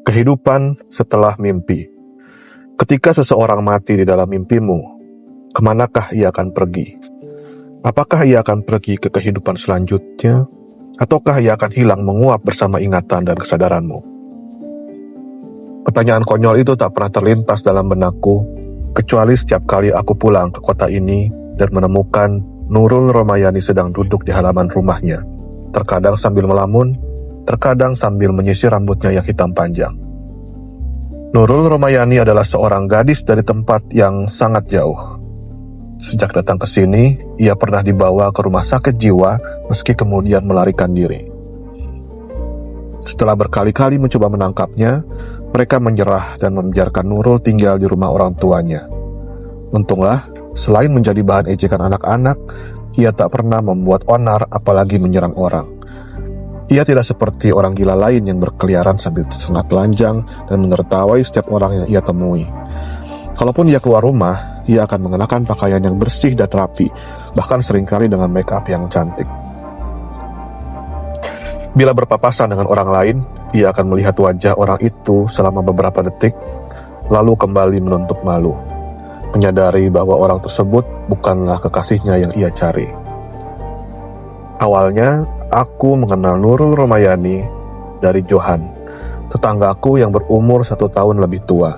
Kehidupan setelah mimpi. Ketika seseorang mati di dalam mimpimu, kemanakah ia akan pergi? Apakah ia akan pergi ke kehidupan selanjutnya? Ataukah ia akan hilang menguap bersama ingatan dan kesadaranmu? Pertanyaan konyol itu tak pernah terlintas dalam benakku, kecuali setiap kali aku pulang ke kota ini dan menemukan Nurul Romayani sedang duduk di halaman rumahnya, terkadang sambil melamun, terkadang sambil menyisir rambutnya yang hitam panjang. Nurul Romayani adalah seorang gadis dari tempat yang sangat jauh. Sejak datang ke sini, ia pernah dibawa ke rumah sakit jiwa meski kemudian melarikan diri. Setelah berkali-kali mencoba menangkapnya, mereka menyerah dan membiarkan Nurul tinggal di rumah orang tuanya. Untunglah, selain menjadi bahan ejekan anak-anak, ia tak pernah membuat onar apalagi menyerang orang. Ia tidak seperti orang gila lain yang berkeliaran sambil tersengat telanjang dan menertawai setiap orang yang ia temui. Kalaupun ia keluar rumah, ia akan mengenakan pakaian yang bersih dan rapi, bahkan seringkali dengan make up yang cantik. Bila berpapasan dengan orang lain, ia akan melihat wajah orang itu selama beberapa detik, lalu kembali menutup malu, menyadari bahwa orang tersebut bukanlah kekasihnya yang ia cari. Awalnya, aku mengenal Nurul Romayani dari Johan, tetanggaku yang berumur 1 tahun lebih tua.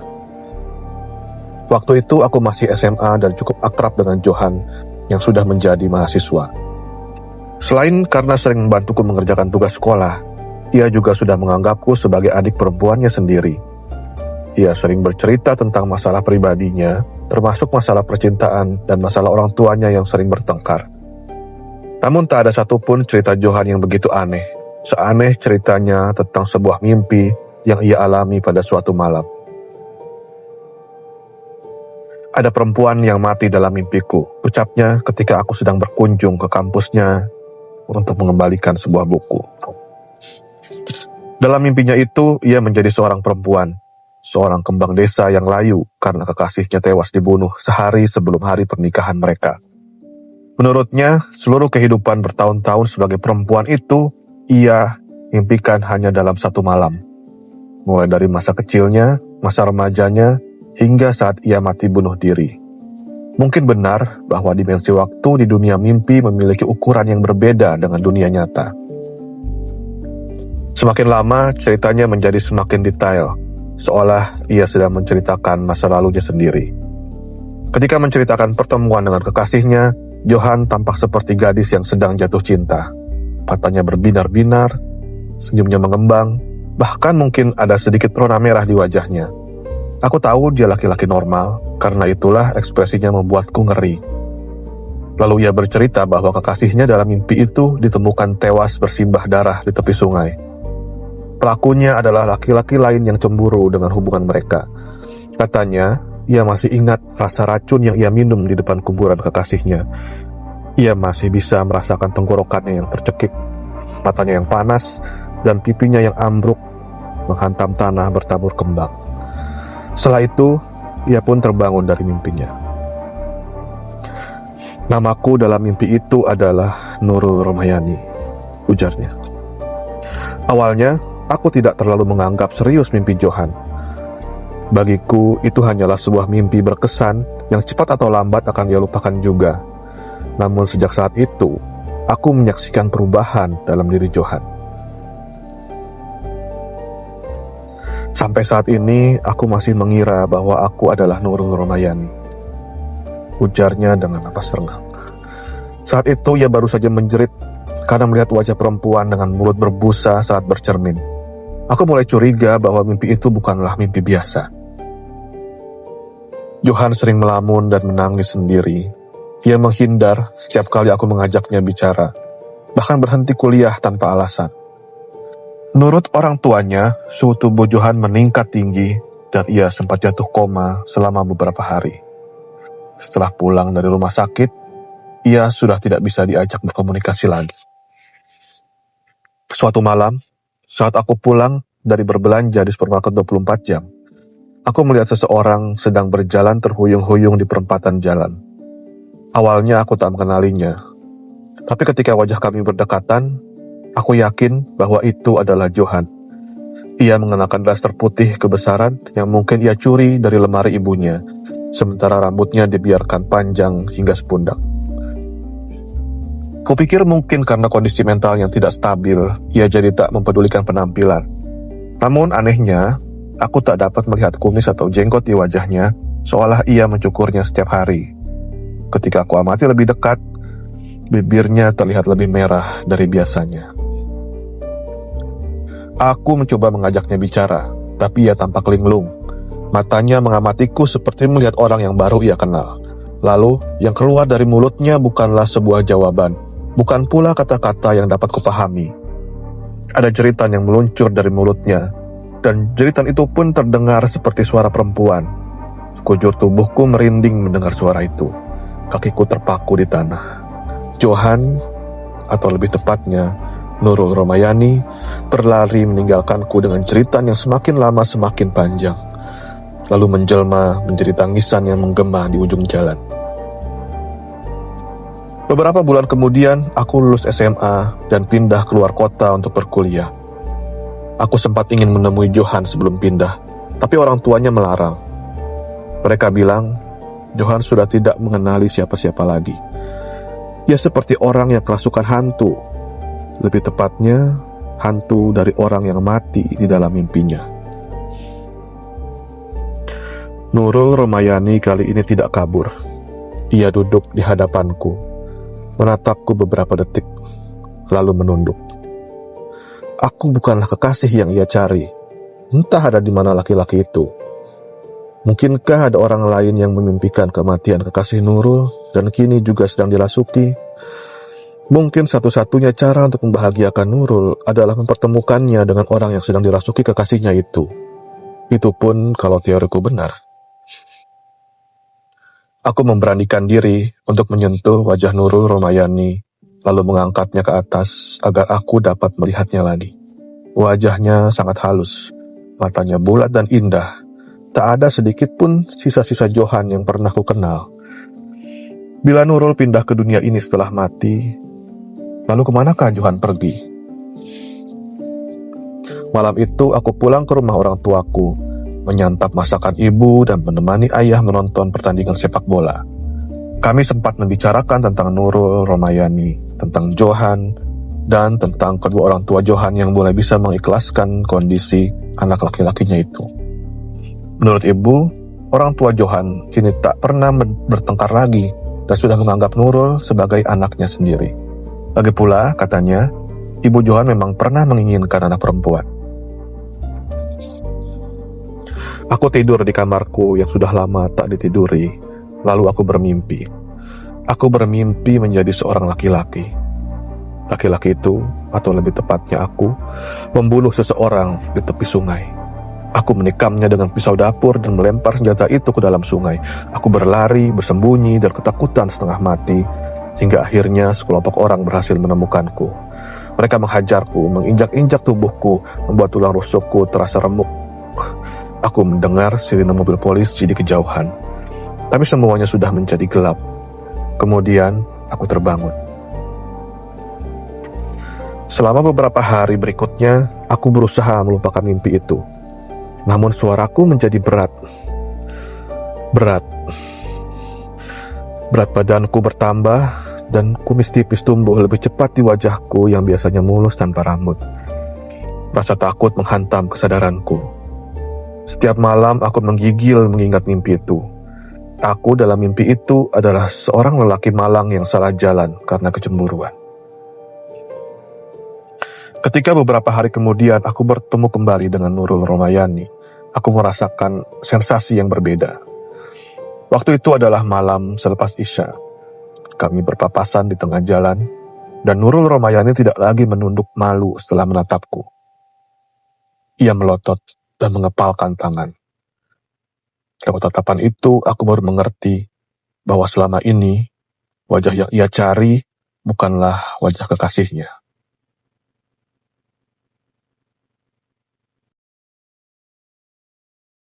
Waktu itu aku masih SMA dan cukup akrab dengan Johan yang sudah menjadi mahasiswa. Selain karena sering membantuku mengerjakan tugas sekolah, ia juga sudah menganggapku sebagai adik perempuannya sendiri. Ia sering bercerita tentang masalah pribadinya, termasuk masalah percintaan dan masalah orang tuanya yang sering bertengkar. Namun tak ada satupun cerita Johan yang begitu aneh, seaneh ceritanya tentang sebuah mimpi yang ia alami pada suatu malam. Ada perempuan yang mati dalam mimpiku, ucapnya ketika aku sedang berkunjung ke kampusnya untuk mengembalikan sebuah buku. Dalam mimpinya itu, ia menjadi seorang perempuan, seorang kembang desa yang layu karena kekasihnya tewas dibunuh sehari sebelum hari pernikahan mereka. Menurutnya, seluruh kehidupan bertahun-tahun sebagai perempuan itu, ia mimpikan hanya dalam satu malam. Mulai dari masa kecilnya, masa remajanya, hingga saat ia mati bunuh diri. Mungkin benar bahwa dimensi waktu di dunia mimpi memiliki ukuran yang berbeda dengan dunia nyata. Semakin lama, ceritanya menjadi semakin detail, seolah ia sedang menceritakan masa lalunya sendiri. Ketika menceritakan pertemuan dengan kekasihnya, Johan tampak seperti gadis yang sedang jatuh cinta. Matanya berbinar-binar, senyumnya mengembang, bahkan mungkin ada sedikit rona merah di wajahnya. Aku tahu dia laki-laki normal, karena itulah ekspresinya membuatku ngeri. Lalu ia bercerita bahwa kekasihnya dalam mimpi itu ditemukan tewas bersimbah darah di tepi sungai. Pelakunya adalah laki-laki lain yang cemburu dengan hubungan mereka. Katanya, ia masih ingat rasa racun yang ia minum di depan kuburan kekasihnya. Ia masih bisa merasakan tenggorokannya yang tercekik, matanya yang panas, dan pipinya yang ambruk menghantam tanah bertabur kembang. Setelah itu, ia pun terbangun dari mimpinya. Namaku dalam mimpi itu adalah Nurul Romayani, ujarnya. Awalnya, aku tidak terlalu menganggap serius mimpi Johan. Bagiku, itu hanyalah sebuah mimpi berkesan yang cepat atau lambat akan dia lupakan juga. Namun sejak saat itu, aku menyaksikan perubahan dalam diri Johan. Sampai saat ini, aku masih mengira bahwa aku adalah Nurul Romayani, ujarnya dengan napas rengang. Saat itu ia baru saja menjerit karena melihat wajah perempuan dengan mulut berbusa saat bercermin. Aku mulai curiga bahwa mimpi itu bukanlah mimpi biasa. Johan sering melamun dan menangis sendiri. Ia menghindar setiap kali aku mengajaknya bicara, bahkan berhenti kuliah tanpa alasan. Menurut orang tuanya, suhu tubuh Johan meningkat tinggi dan ia sempat jatuh koma selama beberapa hari. Setelah pulang dari rumah sakit, ia sudah tidak bisa diajak berkomunikasi lagi. Suatu malam, saat aku pulang dari berbelanja di supermarket 24 jam, aku melihat seseorang sedang berjalan terhuyung-huyung di perempatan jalan. Awalnya aku tak mengenalinya, tapi ketika wajah kami berdekatan, aku yakin bahwa itu adalah Johan. Ia mengenakan daster putih kebesaran yang mungkin ia curi dari lemari ibunya, sementara rambutnya dibiarkan panjang hingga sepundak. Kupikir mungkin karena kondisi mental yang tidak stabil, ia jadi tak mempedulikan penampilan. Namun anehnya, aku tak dapat melihat kumis atau jenggot di wajahnya, seolah ia mencukurnya setiap hari. Ketika aku amati lebih dekat, bibirnya terlihat lebih merah dari biasanya. Aku mencoba mengajaknya bicara, tapi ia tampak linglung. Matanya mengamatiku seperti melihat orang yang baru ia kenal. Lalu, yang keluar dari mulutnya bukanlah sebuah jawaban, bukan pula kata-kata yang dapat kupahami. Ada jeritan yang meluncur dari mulutnya, dan jeritan itu pun terdengar seperti suara perempuan. Sekujur tubuhku merinding mendengar suara itu. Kakiku terpaku di tanah. Johan, atau lebih tepatnya Nurul Romayani, berlari meninggalkanku dengan jeritan yang semakin lama semakin panjang, lalu menjelma menjadi tangisan yang menggema di ujung jalan. Beberapa bulan kemudian, aku lulus SMA dan pindah keluar kota untuk berkuliah. Aku sempat ingin menemui Johan sebelum pindah, tapi orang tuanya melarang. Mereka bilang, Johan sudah tidak mengenali siapa-siapa lagi. Ia seperti orang yang kerasukan hantu. Lebih tepatnya, hantu dari orang yang mati di dalam mimpinya. Nurul Romayani kali ini tidak kabur. Ia duduk di hadapanku, menatapku beberapa detik, lalu menunduk. Aku bukanlah kekasih yang ia cari. Entah ada di mana laki-laki itu. Mungkinkah ada orang lain yang memimpikan kematian kekasih Nurul dan kini juga sedang dirasuki? Mungkin satu-satunya cara untuk membahagiakan Nurul adalah mempertemukannya dengan orang yang sedang dirasuki kekasihnya itu. Itu pun kalau teoriku benar. Aku memberanikan diri untuk menyentuh wajah Nurul Romayani, lalu mengangkatnya ke atas agar aku dapat melihatnya lagi. Wajahnya sangat halus, matanya bulat dan indah. Tak ada sedikit pun sisa-sisa Johan yang pernah ku kenal. Bila Nurul pindah ke dunia ini setelah mati, lalu kemanakah Johan pergi? Malam itu aku pulang ke rumah orang tuaku, menyantap masakan ibu dan menemani ayah menonton pertandingan sepak bola. Kami sempat membicarakan tentang Nurul Romayani, tentang Johan, dan tentang kedua orang tua Johan yang mulai bisa mengikhlaskan kondisi anak laki-lakinya itu. Menurut ibu, orang tua Johan kini tak pernah bertengkar lagi dan sudah menganggap Nurul sebagai anaknya sendiri. Lagi pula, katanya, ibu Johan memang pernah menginginkan anak perempuan. Aku tidur di kamarku yang sudah lama tak ditiduri, lalu aku bermimpi. Aku bermimpi menjadi seorang laki-laki. Laki-laki itu, atau lebih tepatnya aku, membunuh seseorang di tepi sungai. Aku menikamnya dengan pisau dapur dan melempar senjata itu ke dalam sungai. Aku berlari, bersembunyi, dan ketakutan setengah mati, hingga akhirnya sekelompok orang berhasil menemukanku. Mereka menghajarku, menginjak-injak tubuhku, membuat tulang rusukku terasa remuk. Aku mendengar sirine mobil polisi di kejauhan, tapi semuanya sudah menjadi gelap. Kemudian, aku terbangun. Selama beberapa hari berikutnya, aku berusaha melupakan mimpi itu. Namun suaraku menjadi berat. Berat badanku bertambah, dan kumis tipis tumbuh lebih cepat di wajahku yang biasanya mulus tanpa rambut. Rasa takut menghantam kesadaranku. Setiap malam aku menggigil mengingat mimpi itu. Aku dalam mimpi itu adalah seorang lelaki malang yang salah jalan karena kecemburuan. Ketika beberapa hari kemudian aku bertemu kembali dengan Nurul Romayani, aku merasakan sensasi yang berbeda. Waktu itu adalah malam selepas Isya. Kami berpapasan di tengah jalan, dan Nurul Romayani tidak lagi menunduk malu setelah menatapku. Ia melotot dan mengepalkan tangan. Lewat tatapan itu, aku baru mengerti bahwa selama ini, wajah yang ia cari bukanlah wajah kekasihnya.